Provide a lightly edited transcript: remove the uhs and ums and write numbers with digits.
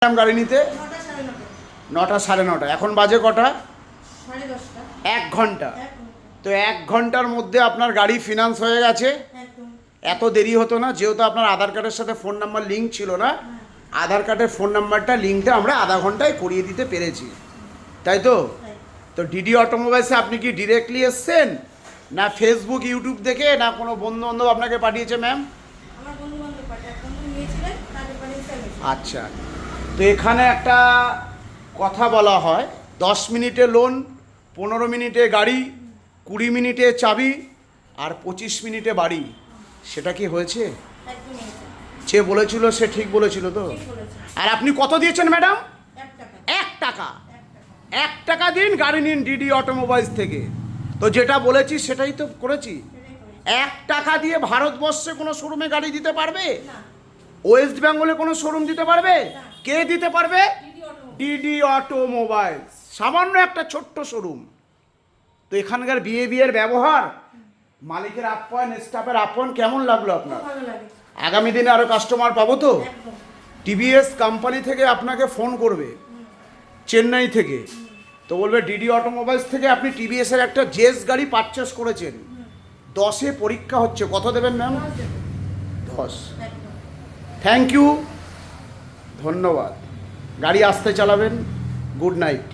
গাড়ি নিতে 9টা 9:30। এখন বাজে কটা? 1 ঘন্টা। তো 1 ঘন্টার মধ্যে আপনার গাড়ি ফিনান্স হয়ে গেছে। এত দেরি হতো না, যেহেতু আপনার আধার কার্ডের সাথে ফোন নাম্বার লিঙ্ক ছিল না। আধার কার্ডের ফোন নাম্বারটা লিঙ্কটা আমরা আধা ঘন্টায় করিয়ে দিতে পেরেছি, তাই তো? তো ডিডি অটোমোবাইলসে আপনি কি ডিরেক্টলি এসছেন, না ফেসবুক ইউটিউব দেখে, না কোনো বন্ধু বান্ধব আপনাকে পাঠিয়েছে? ম্যাম আচ্ছা, তো এখানে একটা কথা বলা হয়, 10 মিনিটে লোন, 15 মিনিটে গাড়ি, 20 মিনিটে চাবি, আর 25 মিনিটে বাড়ি। সেটা কি হয়েছে? যে বলেছিল সে ঠিক বলেছিল তো? আর আপনি কত দিয়েছেন ম্যাডাম? 1 টাকা। 1 টাকা দিন, গাড়ি নিন ডিডি অটোমোবাইলস থেকে। তো যেটা বলেছি সেটাই তো করেছি। 1 টাকা দিয়ে ভারতবর্ষে কোনো শোরুমে গাড়ি দিতে পারবে? ওয়েস্ট বেঙ্গলে কোনো শোরুম দিতে পারবে? কে দিতে পারবে? ডিডি অটোমোবাইলস, সামান্য একটা ছোট্ট শোরুম। তো এখানকার বিহেভিয়ার, ব্যবহার, মালিকের আপ্যায়ন, স্টাফের আপ্যায়ন কেমন লাগলো আপনার? আগামী দিনে আরও কাস্টমার পাবো তো? টিভিএস কোম্পানি থেকে আপনাকে ফোন করবে, চেন্নাই থেকে, তো বলবে ডিডি অটোমোবাইলস থেকে আপনি টিভিএসের একটা জেস গাড়ি পারচেস করেছেন, 10-এ পরীক্ষা হচ্ছে, কত দেবেন ম্যাম? 10। থ্যাংক ইউ, ধন্যবাদ। গাড়ি আস্তে চালাবেন। Good night.